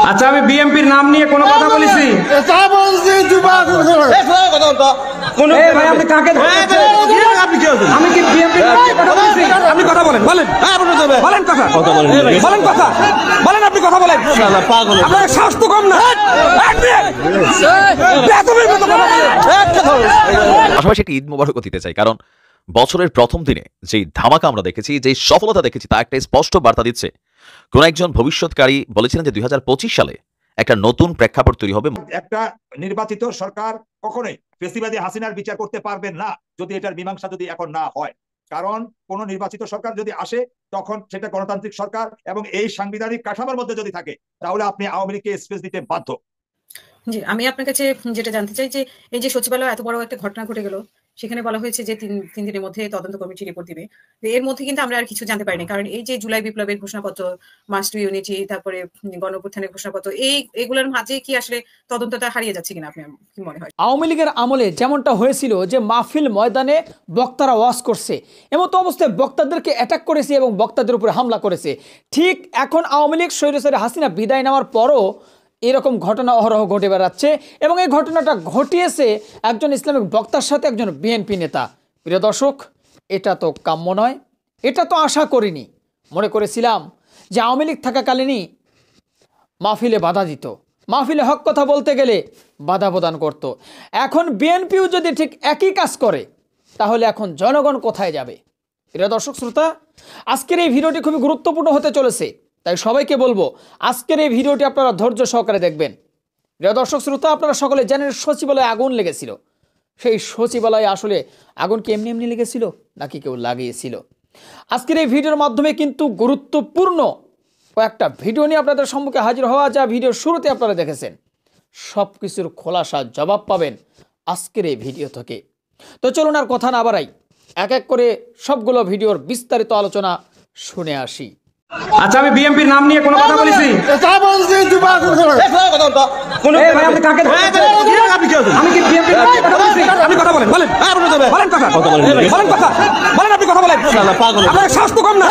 আচ্ছা আমি বিএনপির নাম নিয়ে কোনো কথা বলেছি? ভাই আপনি কাকে আমি কি বিএনপির নাম নিয়ে কথা বলেছি? আপনি কথা বলেন, বলেন বলেন কথা বলেন কথা বলেন, আপনি কথা বলেন। আপনার সাহস তো কম না। পাশাপাশি একটি ঈদ মোবারকও দিতে চাই, কারণ বছরের প্রথম দিনে যেই ধামাকা আমরা দেখেছি, যেই সফলতা দেখেছি, তা একটা স্পষ্ট বার্তা দিচ্ছে। কোন একজন ভবিষ্যৎকারী বলেছিলেন যে 2025 সালে একটা নতুন প্রেক্ষাপট তৈরি হবে। একটা নির্বাচিত সরকার কখনোই ফেসিবাদী হাসিনার বিচার করতে পারবেন না যদি এটার মীমাংসা যদি এখন না হয়। কারণ কোন নির্বাচিত সরকার যদি আসে তখন সেটা গণতান্ত্রিক সরকার এবং এই সাংবিধানিক কাঠামোর মধ্যে যদি থাকে তাহলে আপনি আওয়ামী লীগকে স্পেস দিতে বাধ্য। জি, আমি আপনার কাছে যেটা জানতে চাই যে এই যে সচিবালয়ে এত বড় একটা ঘটনা ঘটে গেল, সেখানে বলা হয়েছে যে তিন দিনের মধ্যে তদন্ত কমিটি রিপোর্ট দিবে। এর মধ্যে কিন্তু আমরা আর কিছু জানতে পারিনি, কারণ এই যে জুলাই বিপ্লবের ঘোষণাপত্র, মার্চ টু ইউনিটি, তারপরে গণঅভ্যুত্থানের ঘোষণাপত্র, এগুলোর মাঝে কি আসলে তদন্তটা হারিয়ে যাচ্ছে কিনা আপনার কি মনে হয়? আওয়ামী লীগের আমলে যেমনটা হয়েছিল যে মাহফিল ময়দানে বক্তারা ওয়াজ করছে, এমতো অবস্থায় বক্তাদেরকে অ্যাটাক করেছে এবং বক্তাদের উপরে হামলা করেছে। ঠিক এখন আওয়ামী লীগ স্বৈরাচারী হাসিনা বিদায় নেওয়ার পরও এরকম ঘটনা অহরহ ঘটে বেড়াচ্ছে এবং এই ঘটনাটা ঘটিয়েছে একজন ইসলামিক বক্তার সাথে একজন বিএনপি নেতা। প্রিয় দর্শক, এটা তো কাম্য নয়, এটা তো আশা করিনি। মনে করেছিলাম যে আওয়ামী লীগ থাকাকালীনই মাহফিলে বাধা দিত, মাহফিলে হক কথা বলতে গেলে বাধা প্রদান করত। এখন বিএনপিও যদি ঠিক একই কাজ করে তাহলে এখন জনগণ কোথায় যাবে? প্রিয় দর্শক শ্রোতা, আজকের এই ভিডিওটি খুবই গুরুত্বপূর্ণ হতে চলেছে, তাই সবাইকে বলবো আজকের এই ভিডিওটি আপনারা ধৈর্য সহকারে দেখবেন। প্রিয় দর্শক শ্রোতা, আপনারা সকলে জানেন সচিবালয়ে আগুন লেগেছিল। সেই সচিবালয়ে আসলে আগুন কি এমনি এমনি লেগেছিল নাকি কেউ লাগিয়েছিল? আজকের এই ভিডিওর মাধ্যমে কিন্তু গুরুত্বপূর্ণ কয়েকটা ভিডিও নিয়ে আপনাদের সম্মুখে হাজির হওয়া, যা ভিডিওর শুরুতে আপনারা দেখেছেন। সব কিছুর খোলাসা জবাব পাবেন আজকের এই ভিডিও থেকে। তো চলুন আর কথা না বাড়াই, এক এক করে সবগুলো ভিডিওর বিস্তারিত আলোচনা শুনে আসি। আচ্ছা আমি বিএনপির নাম নিয়ে কোনো কথা বলেছি? ভাই আপনি কাকে আমি কি বিএনপির নাম নিয়ে কথা বলেছি? আপনি কথা বলেন, বলেন বলেন কথা বলেন কথা বলেন, আপনি কথা বলেন। আপনার সাহস তো কম না।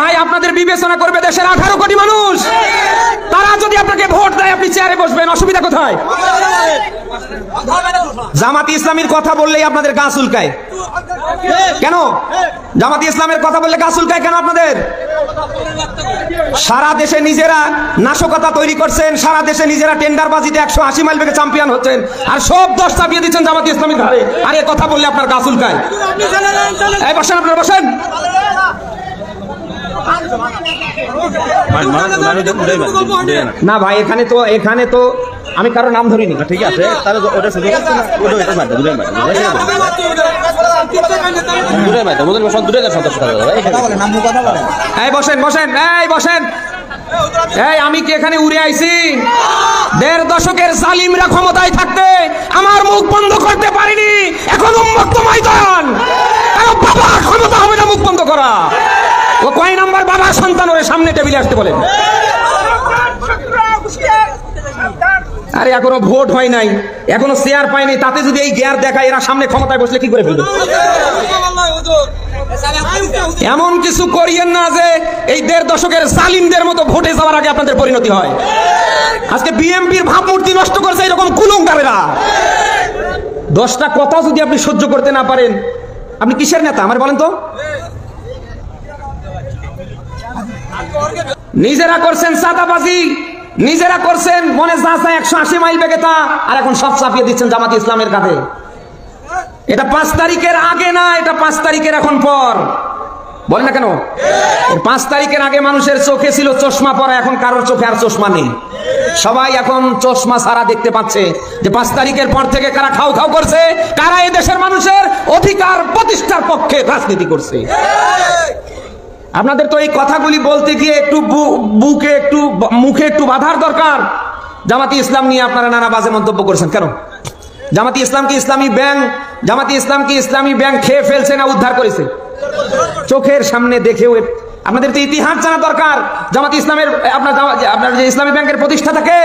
ভাই আপনাদের বিবেচনা করবে দেশের 18 কোটি মানুষ। তারা যদি আপনাকে ভোট দেয় আপনি চেয়ারে বসবেন, অসুবিধা কোথায়? জামাতি ইসলামীর কথা বললেই আপনাদের গা চুলকায় কেন? জামাতি ইসলামের কথা বললে গা চুলকায় কেন আপনাদের? সারা দেশে নিজেরা নাশকতা তৈরি করছেন, সারা দেশে নিজেরা টেন্ডারবাজিতে 180 মাইল বেগে চ্যাম্পিয়ন হচ্ছেন, আর সব দোষ চাপিয়ে দিচ্ছেন জামাতি ইসলামীর ঘাড়ে। আর এই কথা বললে আপনার গা চুলকায়। এই বসেন, আপনারা বসেন। না ভাই, এখানে তো আমি কারো নাম ধরিনি। ঠিক আছে, বসেন বসেন, এই বসেন। এই আমি কি এখানে উড়ে আইছি? 1.5 দশকের জালিমরা ক্ষমতায় থাকতে আমার মুখ বন্ধ করতে পারিনি। এখন উন্মুক্ত ময়দান, বাবা ক্ষমতা হবে না মুখ বন্ধ করা। ও কয় নাম্বার বাবা সন্তান ওর সামনে টেবিলে আসতে বলেন। আরে এখনো ভোট হয় নাই, এখনো চেয়ার পায়নি, তাতে যদি এই গিয়ার দেখায় এরা সামনে ক্ষমতায় বসলে কি করে ফেলবে? এমন কিছু করিয়েন না যে এই 1.5 দশকের জালিমদের মতো ভোটে যাওয়ার আগে আপনাদের পরিণতি হয়। আজকে বিএনপির ভাবমূর্তি নষ্ট করছে এরকম কুলঙ্গারেরা। 10টা কথা যদি আপনি সহ্য করতে না পারেন, আপনি কিসের নেতা আমার বলেন তো? নিজেরা করছেন চাঁদাবাজি, নিজেরা করছেন মনে যা চায় 180 মাইল বেগে তা, আর এখন সব চাপিয়ে দিচ্ছেন জামাতি ইসলামের কাঁধে। এটা 5 তারিখের আগে না, এটা 5 তারিখের এখন পর। বলেন না কেন? 5 তারিখের আগে মানুষের চোখে ছিল চশমা পরা, এখন কারোর চোখে আর চশমা নেই। সবাই এখন চশমা ছাড়া দেখতে পাচ্ছে যে 5 তারিখের পর থেকে কারা খাও খাও করছে, কারা এই দেশের মানুষের অধিকার প্রতিষ্ঠার পক্ষে রাজনীতি করছে। আপনাদের তো এই কথাগুলি বলতে গিয়ে একটু মুখে একটু বাধার দরকার। জামাতি ইসলাম নিয়ে আপনারা নানা বাজে মন্তব্য করেছেন কেন? জামাতি ইসলাম কি ইসলামী ব্যাংক খেয়ে ফেলছে না উদ্ধার করেছে? চোখের সামনে দেখেও আপনাদের তো ইতিহাস জানা দরকার। জামাত ইসলামের আপনার যে ইসলামী ব্যাংকের প্রতিষ্ঠাতা কে?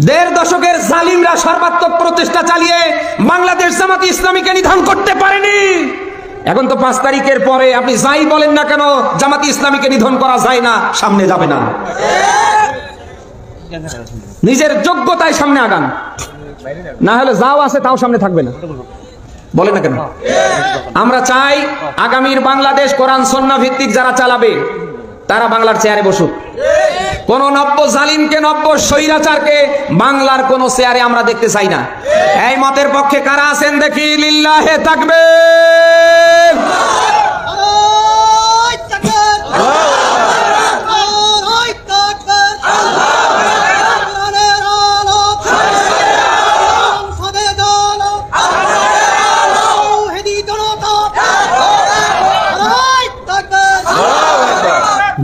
দেড় দশকের জালিমরা সর্বাত্মক প্রচেষ্টা চালিয়ে বাংলাদেশ জামাত ইসলামীকে নিধন করতে পারেনি। এখন তো 5 তারিখের পরে আপনি যাই বলেন না কেন, জামাত ইসলামীকে নিধন করা যায় না, সামনে যাবে না। নিজের যোগ্যতায় সামনে আগান, না হলে যাও আছে তাও সামনে থাকবে না। বলেন না কেন? আমরা চাই আগামীর বাংলাদেশ কোরআন সুন্নাহ ভিত্তিক যারা চালাবে তারা বাংলার চেয়ারে বসুক। কোন নব্য জালিমকে, নব্য স্বৈরাচারকে বাংলার কোন চেয়ারে আমরা দেখতে চাই না। এই মতের পক্ষে কারা আছেন দেখি? লিল্লাহে তাকবীর।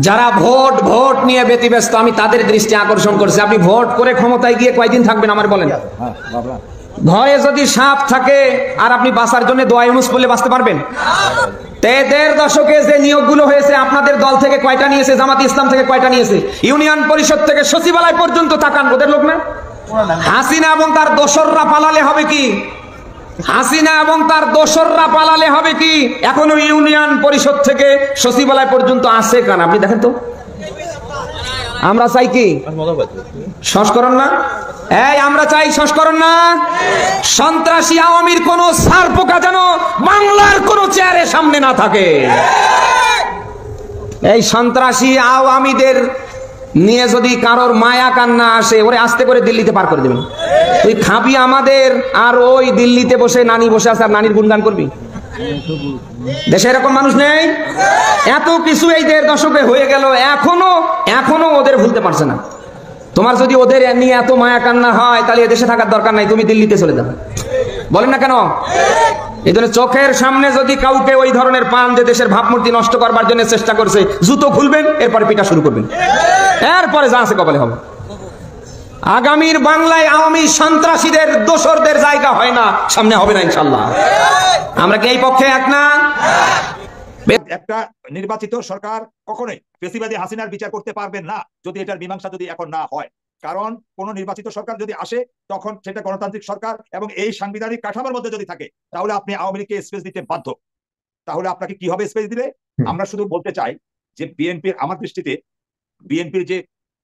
যারা ভোট নিয়ে ব্যতিব্যস্ত, আমি তাদের দৃষ্টি আকর্ষণ করছি। আপনি ভোট করে ক্ষমতায় গিয়ে কয়দিন থাকবেন আমার বলেন? ঘরে যদি সাপ থাকে আর আপনি বাঁচার জন্য দোয়া ইউনুস বলে বাঁচতে পারবেন? দেড় দশকে যে নিয়োগগুলো হয়েছে, আপনাদের দল থেকে কয়টা নিয়েছে? জামাত ইসলাম থেকে কয়টা নিয়েছে? ইউনিয়ন পরিষদ থেকে সচিবালয় পর্যন্ত তাকান, ওদের লোক না? হাসিনা এবং তার দোসররা পালালে হবে কি? হাসিনা এবং তার দোসররা পালালে হবে কি? এখনো ইউনিয়ন পরিষদ থেকে সচিবালয় পর্যন্ত আছে কেন আপনি দেখেন তো। আমরা চাই কি? সংস্করণ না? আমরা চাই সংস্করণ না? সন্ত্রাসী আওয়ামীর কোন সার পোকা যেন বাংলার কোন চেয়ারে সামনে না থাকে। এই সন্ত্রাসী আওয়ামীদের নিয়ে যদি কারোর মায়া কান্না আসে, ওরে আস্তে করে দিল্লিতে পার করে দেবেন। তুই খাবি আমাদের, আর ওই দিল্লিতে বসে নানি বসে আছে আর নানির গুণগান করবি। দেশে এরকম মানুষ নেই? এত কিছু এই দেড় দশকে হয়ে গেল, এখনো ওদের ভুলতে পারছে না। তোমার যদি ওদের নিয়ে এত মায়া কান্না হয়, তাহলে দেশে থাকার দরকার নাই, তুমি দিল্লিতে চলে যাও। বলেন না কেন? এই জন্য চোখের সামনে যদি কাউকে ওই ধরনের পান যে দেশের ভাবমূর্তি নষ্ট করবার জন্য চেষ্টা করছে, জুতো খুলবেন, এরপরে পিটা শুরু করবেন, এরপরে যা আছে কপালে হবে। আগামীর বাংলায় আওয়ামী সন্ত্রাসীদের, দোসরদের জায়গা হয় না, সামনে হবে না ইনশাল্লাহ। আমরা কি এই পক্ষে এক না? একটা নির্বাচিত সরকার কখনোই ফেসিবাদী হাসিনার বিচার করতে পারবেন না যদি এটার মীমাংসা যদি এখন না হয়। কারণ কোন নির্বাচিত সরকার যদি আসে, তখন সেটা গণতান্ত্রিক সরকার এবং এই সাংবিধানিক কাঠামোর মধ্যে যদি থাকে, তাহলে আপনি আওয়ামী লীগকে স্পেস দিতে বাধ্য। তাহলে আপনাকে কিভাবে স্পেস দিবে? আমরা শুধু বলতে চাই যে বিএনপির, আমার দৃষ্টিতে বিএনপির যে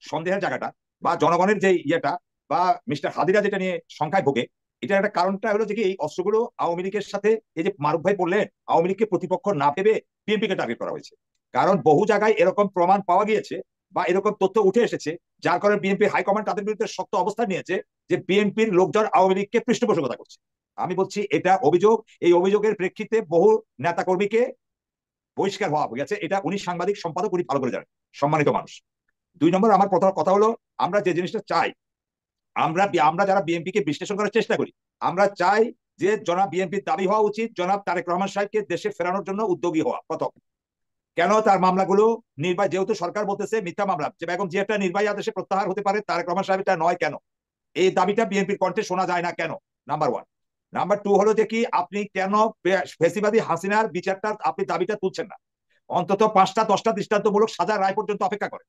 সন্দেহের জায়গাটা বা জনগণের যে ইয়েটা বা মিস্টার হাদিরা যেটা নিয়ে সংখ্যায় ভোগে, এটা একটা কারণটা হলো যে কি এই অস্ত্রগুলো আওয়ামী লীগের সাথে, এই যে মারুফ ভাই বললেন আওয়ামী লীগকে প্রতিপক্ষ না ভেবে বিএনপিকে টার্গেট করা হয়েছে। কারণ বহু জায়গায় এরকম প্রমাণ পাওয়া গিয়েছে বা এরকম তথ্য উঠে এসেছে, যার কারণে বিএনপি হাইকমান্ড তাদের বিরুদ্ধে শক্ত অবস্থান নিয়েছে যে বিএনপির লোকজন আওয়ামী লীগকে পৃষ্ঠপোষকতা করছে। আমি বলছি এটা অভিযোগ, এই অভিযোগের প্রেক্ষিতে বহু নেতাকর্মীকে বহিষ্কার হওয়া হয়ে গেছে। এটা উনি সাংবাদিক সম্পাদক, উনি ভালো করে জানেন, সম্মানিত মানুষ। 2 নম্বর আমার প্রথম কথা হলো, আমরা যে জিনিসটা চাই, আমরা যারা বিএনপিকে বিশ্লেষণ করার চেষ্টা করি, আমরা চাই যে জনাব বিএনপির দাবি হওয়া উচিত জনাব তারেক রহমান সাহেবকে দেশে ফেরানোর জন্য উদ্যোগী হওয়া। প্রথম, কেন তার মামলাগুলো নির্বাহী, যেহেতু সরকার বলতেছে মিথ্যা মামলা, যে বেগম জিয়াটা নির্বাহী আদেশে প্রত্যাহার হতে পারে, তারেক রহমান সাহেবটা নয়, কেন এই দাবিটা বিএনপির কণ্ঠে শোনা যায় না কেন? নাম্বার 1। নাম্বার 2 হলো যে কি আপনি কেন ফেসিবাদী হাসিনার বিচারটা, আপনি দাবিটা তুলছেন না? অন্তত 5টা 10টা দৃষ্টান্তমূলক সাজা রায় পর্যন্ত অপেক্ষা করেন।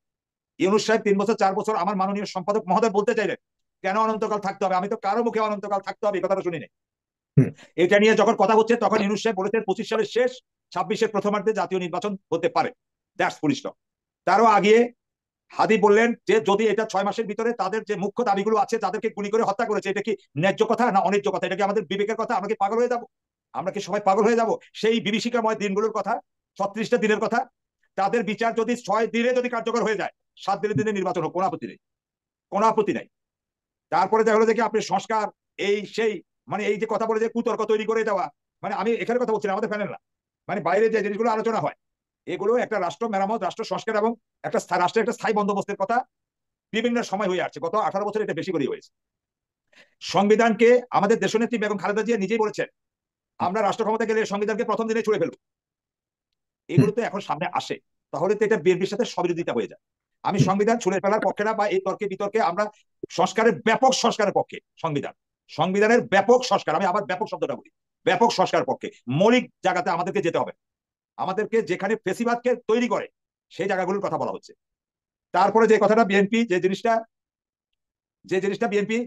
ইউনুস সাহেব 3 বছর 4 বছর, আমার মাননীয় সম্পাদক মহোদয় বলতে চাইলেন কেন অনন্তকাল থাকতে হবে? আমি তো কারো মুখে অনন্তকাল থাকতে হবে এই কথাটা শুনি নাই। এটা নিয়ে যখন কথা হচ্ছে, তখন ইউনুস সাহেব বলেছেন 25 সালের শেষ, 26-এর প্রথমার্ধে জাতীয় নির্বাচন হতে পারে। That's full stop. তারও আগে হাদি বললেন যে যদি এটা 6 মাসের ভিতরে তাদের যে মুখ্য দাবিগুলো আছে, তাদেরকে গুলি করে হত্যা করেছে, এটা কি ন্যায্য কথা না অন্যায্য কথা? এটা কি আমাদের বিবেকের কথা? আমরা কি পাগল হয়ে যাব? আমরা কি সবাই পাগল হয়ে যাব? সেই বিভীষিকাময় দিনগুলোর কথা, 36টা দিনের কথা, তাদের বিচার যদি 6 দিনে যদি কার্যকর হয়ে যায়, 7 দিনে নির্বাচন হোক, কোনো আপত্তি নেই, কোনো আপত্তি নাই। তারপরে দেখা হলো যে কি আপনি সংস্কার, এই সেই, মানে এই যে কথা বলে যে কুতর্ক তৈরি করে দেওয়া, মানে আমি এখানে কথা বলছি না, আমাদের প্যানেল না, মানে বাইরে যে জিনিসগুলো আলোচনা হয়, এগুলো একটা রাষ্ট্র মেরামত, রাষ্ট্র সংস্কার এবং একটা রাষ্ট্রের একটা স্থায়ী বন্দোবস্তের কথা বিভিন্ন সময় হয়ে আসছে। গত 18 বছর এটা বেশি করে হয়েছে। সংবিধানকে আমাদের দেশনেত্রী বেগম খালেদা জিয়া নিজেই বলেছেন, আমরা রাষ্ট্র ক্ষমতা গেলে সংবিধানকে প্রথম দিনে ছুঁড়ে ফেলবো। এগুলো তো এখন সামনে আসে, তাহলে তো এটা বিএনপির সাথে সবিরোধিতা হয়ে যায়। আমি সংবিধান ছুঁড়ে ফেলার পক্ষে না, বা এই তর্কে বিতর্কে, আমরা সংস্কারের, ব্যাপক সংস্কারের পক্ষে সংবিধান। সংবিধানের ব্যাপক সংস্কার, আমি আবার ব্যাপক শব্দটা বলি, ব্যাপক সংস্কার পক্ষে মৌলিক জায়গাতে আমাদেরকে যেতে হবে। আমাদেরকে যেখানে ফেসিবাদকে তৈরি করে সেই জায়গাগুলোর কথা বলা হচ্ছে। তারপরে যে কথাটা বিএনপি যে জিনিসটা বিএনপি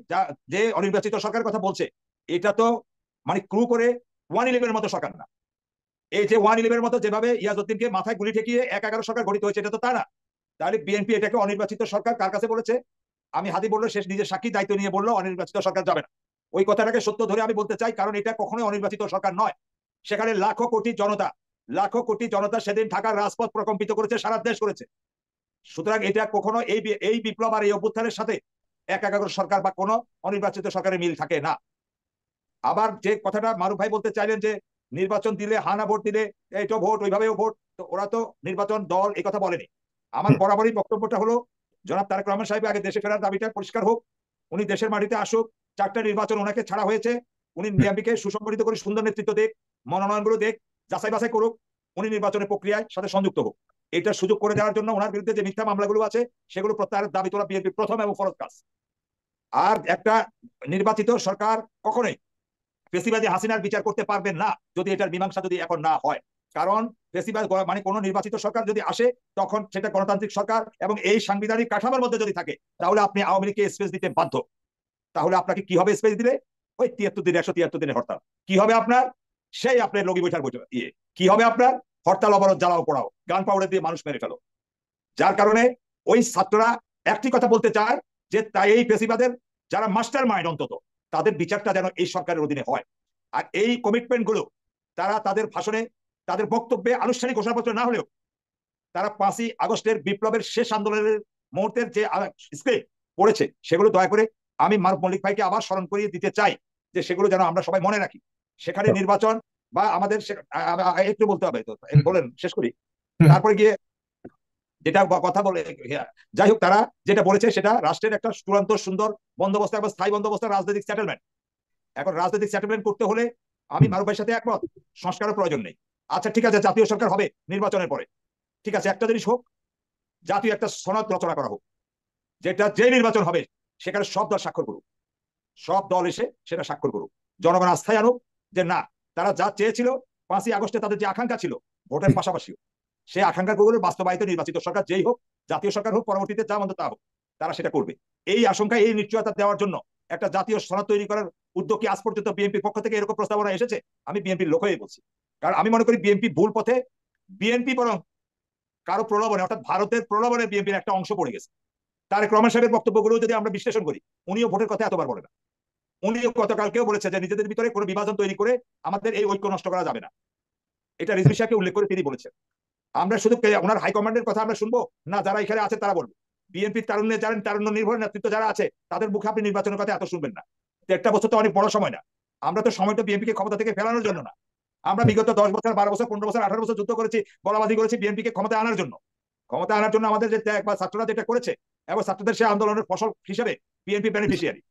যে অনির্বাচিত সরকারের কথা বলছে, এটা তো মানে ক্রু করে 111 মতো সরকার না। এই যে 111 মতো যেভাবে ইয়াজউদ্দিনকে মাথায় গুলি ঠেকিয়ে 1-11 সরকার গঠিত হয়েছে, এটা তো তা না। তাহলে বিএনপি এটাকে অনির্বাচিত সরকার কার কাছে বলেছে? আমি হাদি বললো, শেষ নিজের সাক্ষী দায়িত্ব নিয়ে বললো অনির্বাচিত সরকার যাবে না। ওই কথাটাকে সত্য ধরে আমি বলতে চাই, কারণ এটা কখনোই অনির্বাচিত সরকার নয়। সেখানে লাখো কোটি জনতা সেদিন ঢাকার রাজপথ প্রকম্পিত করেছে, সারা দেশ করেছে। সুতরাং এটা কখনো এই বিপ্লব আর এই অভ্যুত্থানের সাথে 1-11 সরকার বা কোনো অনির্বাচিত সরকারের মিল থাকে না। আবার যে কথাটা মারুফ ভাই বলতে চাইলেন যে নির্বাচন দিলে হানা ভোট দিলে এইটা ভোট ওইভাবেও ভোট, তো ওরা তো নির্বাচন দল এই কথা বলেনি। আমার বরাবরই বক্তব্যটা হলো, জনাব তারেক রহমান সাহেব আগে দেশে ফেরার দাবিটা পরিষ্কার হোক, উনি দেশের মাটিতে আসুক। 4টা নির্বাচন ওনাকে ছাড়া হয়েছে, উনি বিএনপিকে সুসংগঠিত করে সুন্দর নেতৃত্ব দেখ, মনোনয়নগুলো দেখ, যাচাই বাছাই করুক, উনি নির্বাচনের প্রক্রিয়ায় সাথে সংযুক্ত হোক। এটার সুযোগ করে দেওয়ার জন্য ওনার বিরুদ্ধে যে মিথ্যা মামলাগুলো আছে সেগুলো প্রত্যাহারের দাবি তোলা বিএনপির প্রথম এবং ফরজ কাজ। আর একটা নির্বাচিত সরকার কখনোই ফেসিবাদী হাসিনার বিচার করতে পারবেন না যদি এটার মীমাংসা যদি এখন না হয়। কারণ ফেসিবাদ মানে কোন নির্বাচিত সরকার যদি আসে তখন সেটা গণতান্ত্রিক সরকার এবং এই সাংবিধানিক কাঠামোর মধ্যে যদি থাকে, তাহলে আপনি আওয়ামী লীগকে স্পেস দিতে বাধ্য। তাহলে আপনাকে কি হবে স্পেস দিলে? ওই 73 দিন 173 দিনের হরতাল। কি হবে আপনার? সেই আপনার লগি বৈঠার কি হবে আপনার? হরতাল, অবরোধ, জ্বালাও পোড়াও, গান পাউডার দিয়ে মানুষ মেরে ফেলো। যার কারণে ওই ছাত্ররা একটি কথা বলতে চায় যে তাই এই ফেসিবাদের যারা মাস্টার মাইন্ড অন্তত তাদের বিচারটা যেন এই সরকারের অধীনে হয়। আর এই কমিটমেন্ট গুলো তারা তাদের ভাষণে, তাদের বক্তব্যে আনুষ্ঠানিক ঘোষণাপত্র না হলেও তারা 5ই আগস্টের বিপ্লবের শেষ আন্দোলনের মুহূর্তের যে স্ক্রিপ্ট পড়েছে সেগুলো দয়া করে আমি মারুফ মল্লিক ভাইকে আবার স্মরণ করিয়ে দিতে চাই যে সেগুলো যেন আমরা সবাই মনে রাখি। সেখানে নির্বাচন বা আমাদের একটু বলতে হবে, তো বলেন শেষ করি। তারপরে গিয়ে যেটা কথা বলে, যাই হোক, তারা যেটা বলেছে সেটা রাষ্ট্রের একটা চূড়ান্ত সুন্দর বন্দোবস্ত এবং স্থায়ী বন্দোবস্ত, রাজনৈতিক সেটেলমেন্ট। এখন রাজনৈতিক সেটেলমেন্ট করতে হলে আমি মারুফ ভাইয়ের সাথে একমত, সংস্কারের প্রয়োজন নেই। আচ্ছা ঠিক আছে, জাতীয় সরকার হবে নির্বাচনের পরে, ঠিক আছে, একটা জিনিস হোক, জাতীয় একটা সনদ রচনা করা হোক, যেটা যে নির্বাচন হবে সেখানে সব দল স্বাক্ষর করুক, সব দল এসে সেটা স্বাক্ষর করুক, জনগণ আস্থায় আনুক যে না, তারা যা চেয়েছিল 5ই আগস্টে তাদের যে আকাঙ্ক্ষা ছিল ভোটের পাশাপাশি, সেই আকাঙ্ক্ষাগুলো বাস্তবায়িত নির্বাচিত সরকার যেই হোক, জাতীয় সরকার হোক, পরবর্তীতে যা মন্দ তা হোক, তারা সেটা করবে। এই আশঙ্কা, এই নিশ্চয়তা দেওয়ার জন্য একটা জাতীয় সনদ তৈরি করার উদ্যোগ কি আজ পর্যন্ত বিএনপির পক্ষ থেকে এরকম প্রস্তাবনা এসেছে? আমি বিএনপির লোক হয়ে বলছি, কারণ আমি মনে করি বিএনপি ভুল পথে, বিএনপি বরং কারো প্রলোভনে, অর্থাৎ ভারতের প্রলোভনে বিএনপির একটা অংশ পড়ে গেছে। তারেক রহমান সাহেবের বক্তব্যগুলো যদি আমরা বিশ্লেষণ করি, উনিও ভোটের কথা এতবার বলে না। উনিও গতকালকেও বলেছে যে নিজেদের ভিতরে কোনো বিভাজন তৈরি করে আমাদের এই ঐক্য নষ্ট করা যাবে না। এটা রিজভী সাহেবকে উল্লেখ করে তিনি বলেছেন। আমরা শুধু ওনার হাইকমান্ডের কথা আমরা শুনবো না, যারা এখানে আছে তারা বলবো। বিএনপির তারুণ্য নির্ভর নেতৃত্ব যারা আছে তাদের মুখে আপনি নির্বাচনের কথা এত শুনবেন না। 1টা বছর তো অনেক বড় সময় না। আমরা তো সময়টা বিএনপিকে ক্ষমতা থেকে ফেরানোর জন্য না, আমরা বিগত 10 বছর, 12 বছর, 15 বছর, 18 বছর যুদ্ধ করেছি, গলাবাজি করেছি বিএনপিকে ক্ষমতায় আনার জন্য। ক্ষমতা আনার জন্য আমাদের যে ত্যাগ বা ছাত্ররা যেটা করেছে, এবং ছাত্রদের সেই আন্দোলনের ফসল হিসেবে বিএনপি বেনিফিশিয়ারি।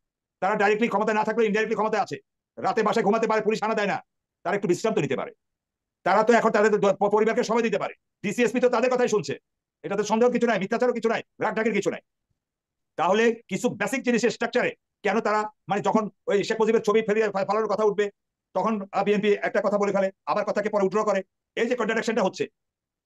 তারা ডাইরেক্টলি ক্ষমতায় না থাকলে ইনডাইরেক্টলি ক্ষমতায় আছে। রাতে বাসায় ঘুমাতে পারে, পুলিশ আনা দেয় না, তারা একটু বিশ্রাম তো নিতে পারে। তারা তো এখন তাদের পরিবারকে সময় দিতে পারে। ডিসিএসপি তো তাদের কথাই শুনছে, এটাতে সন্দেহ কিছু নাই, মিথ্যাচারও কিছু নাই, রাগ ঢাকের কিছু নাই। তাহলে কিছু বেসিক জিনিসের স্ট্রাকচারে কেন তারা, মানে যখন ওই শেখ মুজিবের ছবি ফালানোর কথা উঠবে তখন বিএনপি একটা কথা বলে ফেলে, আবার কথাকে পরে উইথড্র করে। এই যে কন্ট্রাডিকশনটা হচ্ছে,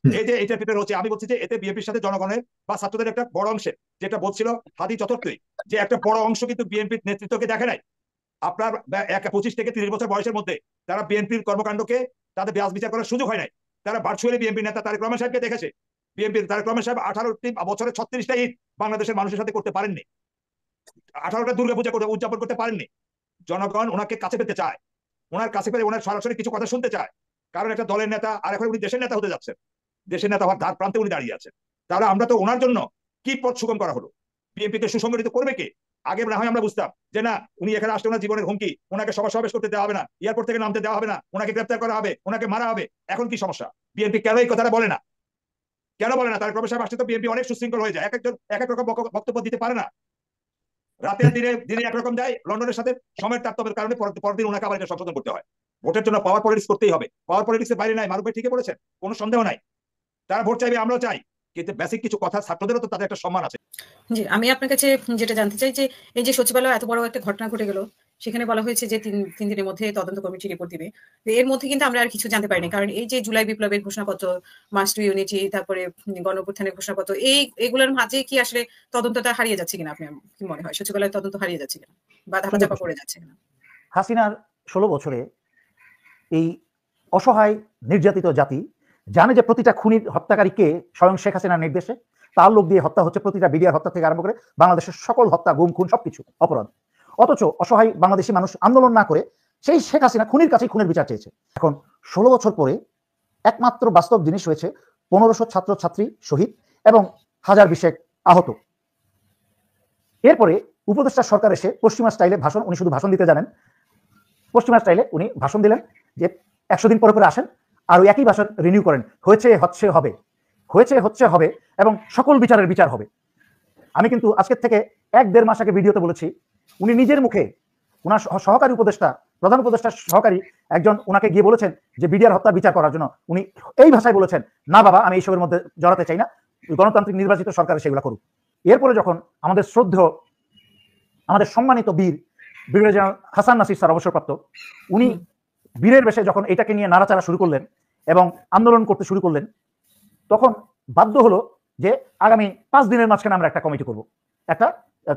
এই যে এটা প্রিপেয়ার হচ্ছে, আমি বলছি যে এতে বিএনপির সাথে জনগণের বা ছাত্রদের একটা বড় অংশের, যেটা বলছিল হাদি চতুর্থী, যে একটা বড় অংশ কিন্তু বিএনপির নেতৃত্বকে দেখে নাই। আপনার 25 থেকে 30 বছর বয়সের মধ্যে তারা বিএনপির কর্মকাণ্ডকে তাদের ব্যাস বিচার করার সুযোগ হয় নাই। তারা ভার্চুয়ালি বিএনপি নেতা তারেক রহমান সাহেবকে দেখেছে। বিএনপির তারেক রহমান সাহেব 18টি বছরে 36টা ঈদ বাংলাদেশের মানুষের সাথে করতে পারেননি, 18টা দুর্গাপূজা উদযাপন করতে পারেননি। জনগণ ওনাকে কাছে পেতে চায়, ওনার কাছে পেলে ওনার সরাসরি কিছু কথা শুনতে চায়, কারণ একটা দলের নেতা, আর এখন উনি দেশের নেতা হতে যাচ্ছেন, দেশের নেতা হওয়ার ধার প্রান্তে উনি দাঁড়িয়ে আছেন। তাহলে আমরা তো ওনার জন্য কি পথ সুগম করা হলো? বিএনপিকে সুসংগঠিত করবে কে? আগে না হয় আমরা বুঝতাম যে না, উনি এখানে আসলে ওনার জীবনের হুমকি, ওনাকে সভা সমাবেশ করতে দেওয়া হবে না, এয়ারপোর্ট থেকে নামতে দেওয়া হবে না, ওনাকে গ্রেপ্তার করা হবে, ওনাকে মারা হবে। এখন কি সমস্যা? বিএনপি কেন এই কথাটা বলে না? কেন বলে না? তারেক রহমান সাহেব আসলে তো বিএনপি অনেক সুশৃঙ্খল হয়ে যায়, এক একজন এক এক রকম বক্তব্য দিতে পারে না। রাতে দিনে একরকম দেয়, লন্ডনের সাথে সময়ের তারতম্যের কারণে পরদিন ওনাকে আবার এটা সংশোধন করতে হয়। ভোটের জন্য পাওয়ার পলিটিক্স করতেই হবে, পাওয়ার পলিটিক্সের বাইরে নাই। মারুফ ভাই ঠিকই বলেছেন, কোনো সন্দেহ নাই, তারা ভোট চাইবে, আমরাও চাই, কিন্তু বেসিক কিছু কথা, ছাত্রদেরও তো তাদের একটা সম্মান আছে। জি, আমি আপনার কাছে যেটা জানতে চাই যে এই যে সচিবালয়ে এত বড় একটা ঘটনা ঘটে গেল, সেখানে বলা হয়েছে যে তিন দিনের মধ্যে তদন্ত কমিটি রিপোর্ট দিবে। এর মধ্যে কিন্তু আমরা আর কিছু জানতে পারিনি, কারণ এই যে জুলাই বিপ্লবের ঘোষণাপত্র, মার্চ টু ইউনিটি, তারপরে গণঅভ্যুত্থানের ঘোষণাপত্র, এগুলোর মাঝে কি আসলে তদন্তটা হারিয়ে যাচ্ছে কিনা, আপনি কি মনে হয় সচিবালয়ের তদন্ত হারিয়ে যাচ্ছে কিনা বা ধাপাচাপা পড়ে যাচ্ছে কিনা? হাসিনার 16 বছরে এই অসহায় নির্যাতিত জাতি জানে যে প্রতিটা খুনির হত্যাকারীকে স্বয়ং শেখ হাসিনার নির্দেশে তার লোক দিয়ে হত্যা হচ্ছে, প্রতিটা বিডিআর হত্যা থেকে আরম্ভ করে বাংলাদেশের সকল হত্যা, গুম, খুন সবকিছু অপরাধ। অথচ অসহায় বাংলাদেশি মানুষ আন্দোলন না করে সেই শেখ হাসিনা খুনির কাছেই খুনের বিচার চেয়েছে। এখন 16 বছর পরে একমাত্র বাস্তব জিনিস হয়েছে 1500 ছাত্রছাত্রী শহীদ এবং 1020 আহত। এরপরে উপদেষ্টা সরকার এসে পশ্চিমা স্টাইলে ভাষণ, উনি শুধু ভাষণ দিতে জানেন, পশ্চিমা স্টাইলে উনি ভাষণ দিলেন যে 100 দিন পরে পরে আসেন আর ওই একই ভাষণ রিনিউ করেন, হয়েছে হচ্ছে হবে, হয়েছে হচ্ছে হবে এবং সকল বিচারের বিচার হবে। আমি কিন্তু আজকের থেকে 1-1.5 মাস আগে ভিডিওতে বলেছি, উনি নিজের মুখে উনার সহকারী উপদেষ্টা, প্রধান উপদেষ্টা সহকারী একজন উনাকে গিয়ে বলেছেন যে বিডিআর হত্যা বিচার করার জন্য। উনি এই ভাষায় বলেছেন, না বাবা আমি এইসবের মধ্যে জড়াতে চাই না, গণতান্ত্রিক নির্বাচিত সরকার সেগুলো করুক। এরপরে যখন আমাদের শ্রদ্ধেয়, আমাদের সম্মানিত বীর brigadier general Hasan Nasir sir অবসরপ্রাপ্ত, উনি বীরের বেশে যখন এটাকে নিয়ে নাড়াচাড়া শুরু করলেন এবং আন্দোলন করতে শুরু করলেন, তখন বাধ্য হলো যে আগামী 5 দিনের মাঝখানে আমরা একটা কমিটি করব, একটা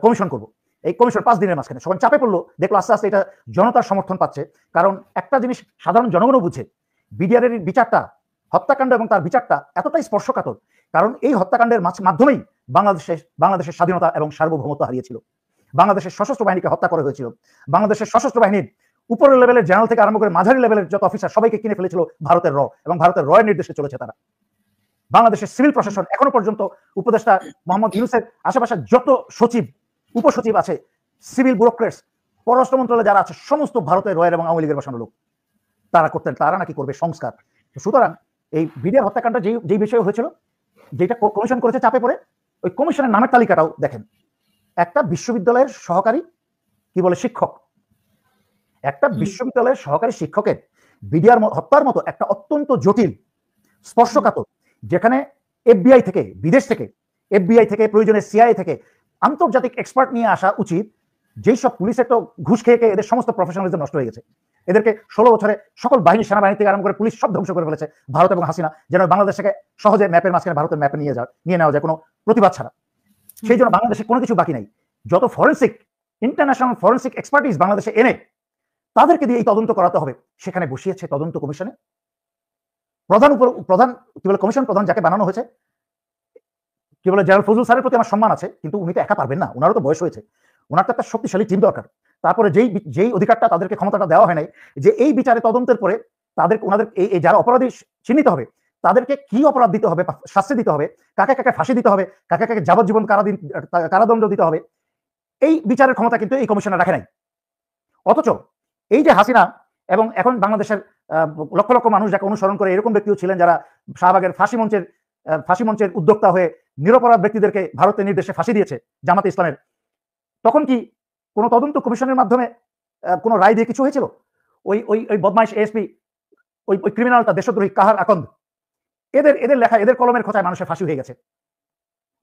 কমিশন করব। এই কমিশন 5 দিনের মাঝখানে সবাই চাপে পড়লো, দেখলো আস্তে আস্তে এটা জনতার সমর্থন পাচ্ছে। কারণ একটা জিনিস সাধারণ জনগণও বুঝে, বিডিআরের বিচারটা, হত্যাকাণ্ড এবং তার বিচারটা এতটাই স্পর্শকাতর, কারণ এই হত্যাকাণ্ডের মাধ্যমেই বাংলাদেশের স্বাধীনতা এবং সার্বভৌমত্ব হারিয়েছিল। বাংলাদেশের সশস্ত্র বাহিনীকে হত্যা করা হয়েছিল। বাংলাদেশের সশস্ত্র বাহিনীর উপরের লেভেলের জেনারেল থেকে আরম্ভ করে মাঝারি লেভেলের যত অফিসার সবাইকে কিনে ফেলেছিল ভারতের র, এবং ভারতের রয়ের নির্দেশে চলেছে তারা। বাংলাদেশের সিভিল প্রশাসন এখনো পর্যন্ত উপদেষ্টা মোহাম্মদ ইউনূসের আশেপাশে যত সচিব, উপসচিব আছে, সিভিল ব্যুরোক্রেটস, পররাষ্ট্র মন্ত্রণালয়ে যারা আছে, সমস্ত ভারতের রয়ের এবং আওয়ামী লীগের বসানো লোক। তারা করতেন, তারা নাকি করবে সংস্কার। সুতরাং এই বিডিআর হত্যাকাণ্ড যেই বিষয়ে হয়েছিল, যেটা কমিশন করেছে চাপে পড়ে, ওই কমিশনের নামের তালিকাটাও দেখেন। একটা বিশ্ববিদ্যালয়ের সহকারী কি বলে শিক্ষক, একটা বিশ্ববিদ্যালয়ের সহকারী শিক্ষকের বিডিআর হত্যার মতো একটা অত্যন্ত জটিল, স্পর্শকাতর, যেখানে এফবিআই থেকে, বিদেশ থেকে, এফবিআই থেকে, প্রয়োজনে সিআইএ থেকে আন্তর্জাতিক এক্সপার্ট নিয়ে আসা উচিত। যেই সব পুলিশের তো ঘুষ খেয়ে এদের সমস্ত প্রফেশনালিজম নষ্ট হয়ে গেছে। এদেরকে 16 বছরে সকল বাহিনী, সেনাবাহিনী থেকে আরম্ভ করে পুলিশ সব ধ্বংস করে ফেলেছে ভারত এবং হাসিনা, যেন বাংলাদেশ থেকে সহজে ম্যাপের মাঝখানে ভারতের ম্যাপে নিয়ে নেওয়া যায় কোনো প্রতিবাদ ছাড়া। সেই জন্য বাংলাদেশে কোনো কিছু বাকি নাই। যত ফরেন্সিক, ইন্টারন্যাশনাল ফরেন্সিক এক্সপার্টিস বাংলাদেশে এনে তাদেরকে দিয়ে এই তদন্ত করাতে হবে। সেখানে বসিয়েছে তদন্ত কমিশনে প্রধান কি বলে কমিশন প্রধান যাকে বানানো হয়েছে, কি বলে জেনারেল ফজলুল স্যারের প্রতি আমার সম্মান আছে, কিন্তু উনি তো একা পারবেন না, ওনারও তো বয়স হয়েছে, ওনার তো একটা শক্তিশালী টিম দরকার। তারপরে যেই অধিকারটা তাদেরকে, ক্ষমতাটা দেওয়া হয় নাই যে এই বিচারে তদন্তের পরে ওনাদের এই যারা অপরাধী চিহ্নিত হবে তাদেরকে কি অপরাধ দিতে হবে, শাস্তি দিতে হবে, কাকে কাকে ফাঁসি দিতে হবে, কাকে কাকে যাবজ্জীবন কারাদণ্ড দিতে হবে, এই বিচারের ক্ষমতা কিন্তু এই কমিশনে রাখে নাই। অথচ এই যে হাসিনা এবং এখন বাংলাদেশের লক্ষ লক্ষ মানুষ যাকে অনুসরণ করে, এরকম ব্যক্তিও ছিলেন যারা শাহবাগের ফাঁসি মঞ্চের উদ্যোক্তা হয়ে নিরপরাধ ব্যক্তিদেরকে ভারতের নির্দেশে ফাঁসি দিয়েছে জামাতে ইসলামের। তখন কি কোনো তদন্ত কমিশনের মাধ্যমে কোনো রায় দিয়ে কিছু হয়েছিল? ওই ওই ওই বদমাইশ এএসপি, ওই ক্রিমিনালটা, দেশদ্রোহী কাহার আকন্দ, এদের লেখা, এদের কলমের খোঁচায় মানুষের ফাঁসি হয়ে গেছে।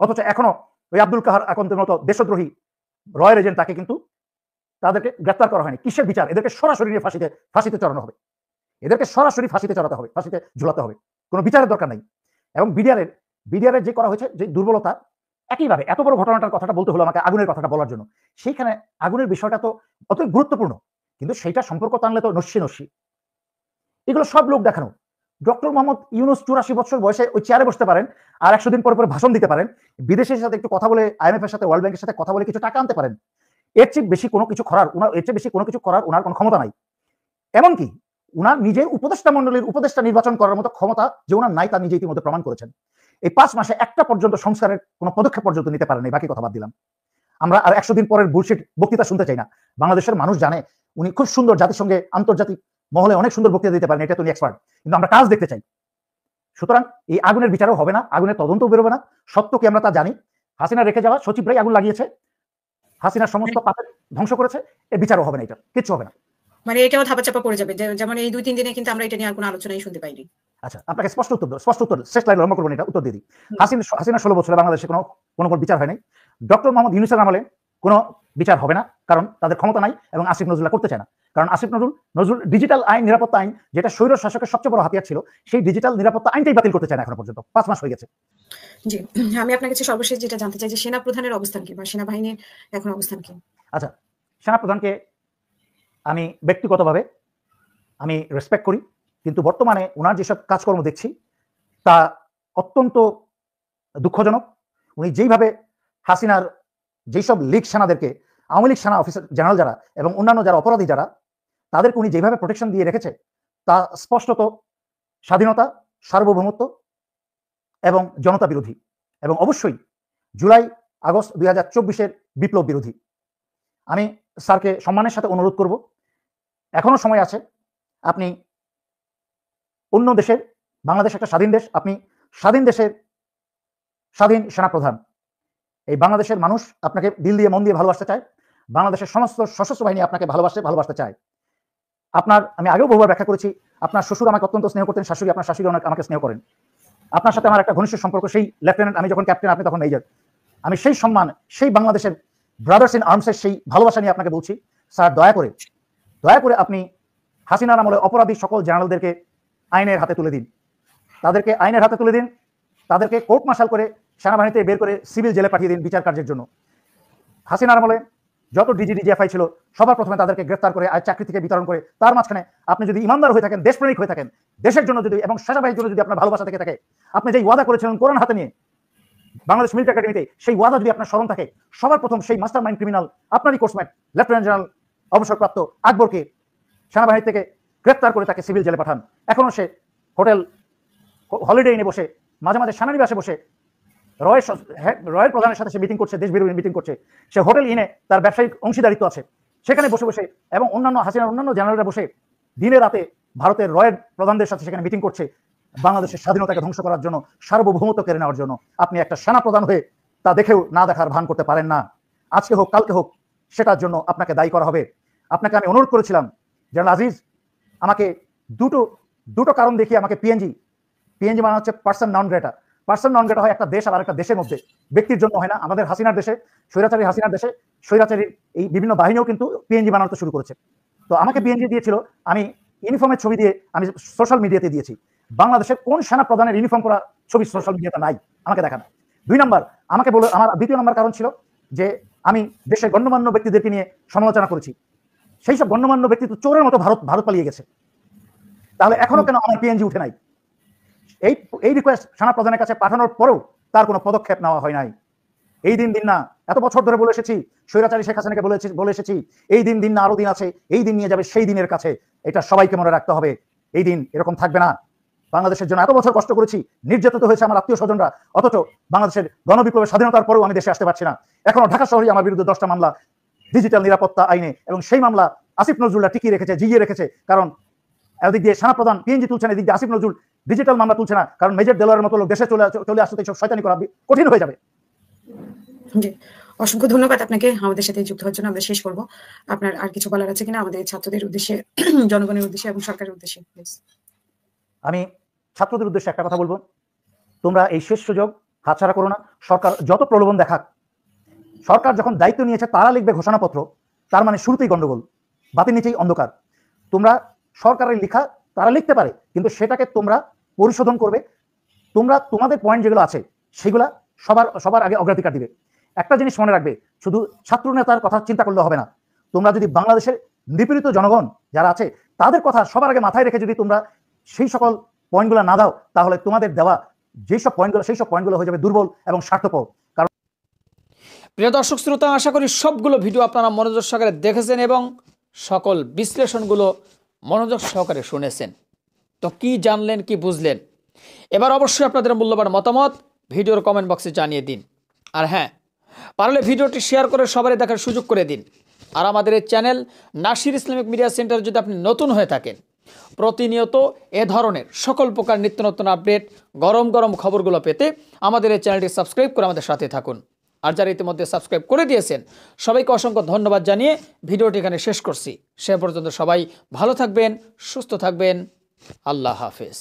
অথচ এখনো ওই আব্দুল কাহার আকন্দের মতো দেশদ্রোহী রয়ের এজেন্ট, তাকে কিন্তু তাদেরকে গ্রেফতার করা হয়নি। কিসের বিচার? এদেরকে সরাসরি নিয়ে ফাঁসিতে চড়ানো হবে, এদেরকে সরাসরি ফাঁসিতে চড়াতে হবে, ফাঁসিতে ঝুলাতে হবে, কোনো বিচারের দরকার নাই। এবং বিডিআরের যে করা হয়েছে, যে দুর্বলতা, একইভাবে এত বড় ঘটনাটার কথাটা বলতে হলো আমাকে আগুনের কথাটা বলার জন্য। সেইখানে আগুনের বিষয়টা তো অত গুরুত্বপূর্ণ, কিন্তু সেইটা সম্পর্ক টানলে তো নস্যি। এগুলো সব লোক দেখানো। ডক্টর মোহাম্মদ ইউনূস 84 বছর বয়সে ওই চেয়ারে বসতে পারেন আর 100 দিন পর পর ভাষণ দিতে পারেন, বিদেশের সাথে একটু কথা বলে, IMF এর সাথে, ওয়ার্ল্ড ব্যাংকের সাথে কথা বলে কিছু টাকা আনতে পারেন। এর চেয়ে বেশি কোনো কিছু করার ওনার কোনো ক্ষমতা নাই। এমনকি উনার নিজের উপদেষ্টা মন্ডলীর উপদেষ্টা নির্বাচন করার মতো ক্ষমতা যে উনার নাই, তা নিজে ইতিমধ্যে প্রমাণ করেছেন। এই 5 মাসে একটা পর্যন্ত সংস্কারের কোনো পদক্ষেপ পর্যন্ত নিতে পারেন নাই। বাকি কথা বাদ দিলাম, আমরা আর 100 দিন পরের বুলশিট বক্তৃতা শুনতে চাই না। বাংলাদেশের মানুষ জানে উনি খুব সুন্দর, জাতিসংঘে, আন্তর্জাতিক মহলে অনেক সুন্দর বক্তৃতা দিতে পারেন, এটা তো উনি এক্সপার্ট, কিন্তু আমরা কাজ দেখতে চাই। সুতরাং এই আগুনের বিচারও হবে না, আগুনের তদন্তও বেরোবে না। সত্য কি আমরা তা জানি। হাসিনা রেখে যাওয়া সচিবরাই আগুন লাগিয়েছে, হাসিনার সমস্ত পাপের ধ্বংস করেছে, এর বিচারও হবে না, এটা কিচ্ছু হবে না। মানে এটাও ধাপাচাপা পড়ে যাবে, যেমন এই 2-3 দিনে কিন্তু আমরা এটা নিয়ে আর কোনো আলোচনাই শুনতে পাইনি। আচ্ছা, আপনাকে স্পষ্ট উত্তর শেষ লাইন লম্বা করবেন, এটা উত্তর দিয়ে দিই। হাসিনা 16 বছরে বাংলাদেশে কোনো বিচার হয় নাই। ডক্টর মোহাম্মদ ইউনূসের আমলে কোনো বিচার হবে না, কারণ তাদের ক্ষমতা নাই এবং আসিফ নজরুল্লাহ করতে চায় না। কারণ আসিফ নজরুল ডিজিটাল আইন, নিরাপত্তা আইন, যেটা স্বৈর শাসকের সবচেয়ে বড় হাতিয়ার ছিল, সেই ডিজিটাল নিরাপত্তা আইনটাই বাতিল করতে চায় না এখনো পর্যন্ত। 5 মাস হয়ে গেছে। জি, আমি আপনার কাছে সর্বশেষ যেটা জানতে চাই যে সেনা প্রধানের অবস্থান কি বা সেনাবাহিনীর এখন অবস্থান কি? আচ্ছা, সেনাপ্রধানকে আমি ব্যক্তিগতভাবে আমি রেসপেক্ট করি, কিন্তু বর্তমানে ওনার যেসব কাজকর্ম দেখছি তা অত্যন্ত দুঃখজনক। উনি যেইভাবে হাসিনার যেসব লীগ সেনাদেরকে, আওয়ামী লীগ সেনা অফিসার জেনারেল যারা এবং অন্যান্য যারা অপরাধী যারা, তাদেরকে উনি যেভাবে প্রোটেকশন দিয়ে রেখেছে তা স্পষ্টত স্বাধীনতা, সার্বভৌমত্ব এবং জনতা বিরোধী, এবং অবশ্যই জুলাই আগস্ট 2024-এর বিপ্লব বিরোধী। আমি স্যারকে সম্মানের সাথে অনুরোধ করব, এখনো সময় আছে, আপনি অন্য দেশের, বাংলাদেশ একটা স্বাধীন দেশ, আপনি স্বাধীন দেশের স্বাধীন সেনাপ্রধান। এই বাংলাদেশের মানুষ আপনাকে দিল দিয়ে মন দিয়ে ভালোবাসতে চায়, বাংলাদেশের সমস্ত সশস্ত্র বাহিনী আপনাকে ভালোবাসতে চায়। আমি আগেও বহুবার ব্যাখ্যা করেছি, আপনার শ্বশুর আমাকে অত্যন্ত স্নেহ করতেন, শাশুড়ি, আপনার শাশুড়ি আমাকে স্নেহ করেন। আপনার সাথে আমার একটা ঘনিষ্ঠ সম্পর্ক, সেই লেফটেন্যান্ট, আমি যখন ক্যাপ্টেন, আপনি তখন মেজর। আমি সেই সম্মান, সেই বাংলাদেশের ব্রাদার্স ইন আর্মসের সেই ভালোবাসা নিয়ে আপনাকে বলছি, স্যার দয়া করে আপনি হাসিনার আমলে অপরাধী সকল জেনারেলদেরকে আইনের হাতে তুলে দিন, তাদেরকে আইনের হাতে তুলে দিন, তাদেরকে কোর্ট মার্শাল করে সেনাবাহিনীতে বের করে সিভিল জেলে পাঠিয়ে দিন বিচার কার্যের জন্য। হাসিনার আমলে যত ডিজি ডিজিএফআই ছিল সবার প্রথমে তাদেরকে গ্রেফতার করে আর চাকরি থেকে বিতরণ করে, তার মাঝখানে আপনি যদি ইমানদার হয়ে থাকেন, দেশপ্রেমিক হয়ে থাকেন, দেশের জন্য যদি এবং সেনাবাহিনীর জন্য যদি আপনার ভালোবাসা থেকে থাকে, আপনি যেই ওয়াদা করেছিলেন কোরআন হাতে নিয়ে বাংলাদেশ মিলিটারি একাডেমিতে, সেই ওয়াদা যদি আপনার স্মরণ থাকে, সবার প্রথম সেই মাস্টার মাইন্ড ক্রিমিনাল আপনারই কোর্সমেট লেফটেন্যান্ট জেনারেল অবসরপ্রাপ্ত আকবরকে সেনাবাহিনী থেকে গ্রেফতার করে তাকে সিভিল জেলে পাঠান। এখনো সে হলিডে ইনে বসে, মাঝে মাঝে সেনানিবাসে বসে রয়ের প্রধানের সাথে সে মিটিং করছে, দেশ বিরোধী মিটিং করছে। সে হোটেল ইনে তার ব্যবসায়িক অংশীদারিত্ব আছে, সেখানে বসে বসে এবং হাসিনার অন্যান্য জেনারেলরা বসে দিনে রাতে ভারতের রয়ের প্রধানদের সাথে সেখানে মিটিং করছে বাংলাদেশের স্বাধীনতাকে ধ্বংস করার জন্য, সার্বভৌমত্ব কেড়ে নেওয়ার জন্য। আপনি একটা সেনা প্রধান হয়ে তা দেখেও না দেখার ভান করতে পারেন না। আজকে হোক কালকে হোক সেটার জন্য আপনাকে দায়ী করা হবে। আপনাকে আমি অনুরোধ করেছিলাম, জেনারেল আজিজ, আমাকে দুটো কারণ দেখিয়ে আমাকে পিএনজি মানে হচ্ছে পার্সন নন গ্রেটা। পার্সন নন গ্রেটা হয় একটা দেশ আর একটা দেশের মধ্যে, ব্যক্তির জন্য হয় না। আমাদের হাসিনার দেশে, হাসিনার দেশে স্বৈরাচারীর এই বিভিন্ন বাহিনীও কিন্তু পিএনজি বানাতে শুরু করেছে। তো আমাকে পিএনজি দিয়েছিল, আমি ইউনিফর্মের ছবি দিয়ে আমি সোশ্যাল মিডিয়াতে দিয়েছি। বাংলাদেশের কোন সেনা প্রধানের ইউনিফর্ম করা ছবি সোশ্যাল মিডিয়াতে নাই, আমাকে দেখান। 2 নম্বর, আমাকে বলে আমার দ্বিতীয় নম্বর কারণ ছিল যে আমি দেশের গণ্যমান্য ব্যক্তিদেরকে নিয়ে সমালোচনা করেছি। সেই সব গণ্যমান্য ব্যক্তি তো চোরের মতো ভারত পালিয়ে গেছে, তাহলে এখনো কেন আমার পিএনজি উঠে নাই? এই রিকোয়েস্ট সেনা প্রধানের কাছে পাঠানোর পরেও তার কোনো পদক্ষেপ নেওয়া হয় নাই। এই দিন না, এত বছর ধরে বলে এসেছি, স্বৈরাচারী শেখ হাসিনাকে বলে এসেছি, এই দিন না, আরো দিন আছে, এই দিন নিয়ে যাবে সেই দিনের কাছে। এটা সবাইকে মনে রাখতে হবে, এই দিন এরকম থাকবে না। বাংলাদেশের জন্য এত বছর কষ্ট করেছি, নির্যাতিত হয়েছে আমার আত্মীয় স্বজনরা, অথচ বাংলাদেশের গণবিপ্লবের স্বাধীনতার পরেও আমি দেশে আসতে পারছি না। এখনো ঢাকা শহরে আমার বিরুদ্ধে 10টা মামলা ডিজিটাল নিরাপত্তা আইনে, এবং সেই মামলা আসিফ নজরুল্লাহ টিকিয়ে রেখেছে, জিগিয়ে রেখেছে। কারণ এদিক দিয়ে সেনা প্রধান পিএনজি তুলছে না, এদিক দিয়ে আসিফ নজরুল ডিজিটাল মামলা তুলছে না, কারণ মেজর দেলোয়ারের মতো লোক দেশে চলে আসতে সব শয়তানি করা কঠিন হয়ে যাবে। জি, অসংখ্য ধন্যবাদ আপনাকে আমাদের সাথে যুক্ত হওয়ার জন্য। আমরা শেষ করব, আপনার আর কিছু বলার আছে কিনা আমাদের ছাত্রদের উদ্দেশ্যে, জনগণের উদ্দেশ্যে এবং সরকারের উদ্দেশ্যে? আমি ছাত্রদের উদ্দেশ্যে একটা কথা বলবো, তোমরা এই শেষ সুযোগ হাতছাড়া করো না। সরকার যত প্রলোভন দেখাক, সরকার যখন দায়িত্ব নিয়েছে তারা লিখবে ঘোষণাপত্র, তার মানে শুরুতেই গন্ডগোল, বাতির নিচেই অন্ধকার। তোমরা সরকারের লেখা তারা লিখতে পারে, কিন্তু সেটাকে তোমরা পরিশোধন করবে। তোমরা তোমাদের পয়েন্ট যেগুলো আছে সেগুলা সবার আগে অগ্রাধিকার দিবে। একটা জিনিস মনে রাখবে, শুধু ছাত্র নেতার কথা চিন্তা করলে হবে না। তোমরা যদি বাংলাদেশের নিপীড়িত জনগণ যারা আছে তাদের কথা সবার আগে মাথায় রেখে যদি তোমরা সেই সকল পয়েন্টগুলো না দাও, তাহলে তোমাদের দেওয়া যেসব পয়েন্টগুলো সেই সব পয়েন্টগুলো হয়ে যাবে দুর্বল এবং স্বার্থপর। কারণ প্রিয় দর্শক শ্রোতা, আশা করি সবগুলো ভিডিও আপনারা মনোযোগ সহকারে দেখেছেন এবং সকল বিশ্লেষণগুলো মনোযোগ সহকারে শুনেছেন। তো কি জানলেন, কি বুঝলেন? এবার অবশ্যই আপনাদের মূল্যবান মতামত ভিডিওর কমেন্ট বক্সে জানিয়ে দিন। আর হ্যাঁ, পারলে ভিডিওটি শেয়ার করে সবারই দেখার সুযোগ করে দিন। আর আমাদের এই channel Nasir Islamic media centre যদি আপনি নতুন হয়ে থাকেন, প্রতিনিয়ত এ ধরনের সকল প্রকার নিত্য নতুন আপডেট, গরম গরম খবরগুলো পেতে আমাদের এই চ্যানেলটি সাবস্ক্রাইব করে আমাদের সাথে থাকুন। আর যারা ইতিমধ্যে সাবস্ক্রাইব করে দিয়েছেন সবাইকে অসংখ্য ধন্যবাদ জানিয়ে ভিডিওটি এখানে শেষ করছি। সে পর্যন্ত সবাই ভালো থাকবেন, সুস্থ থাকবেন। আল্লাহ হাফেজ।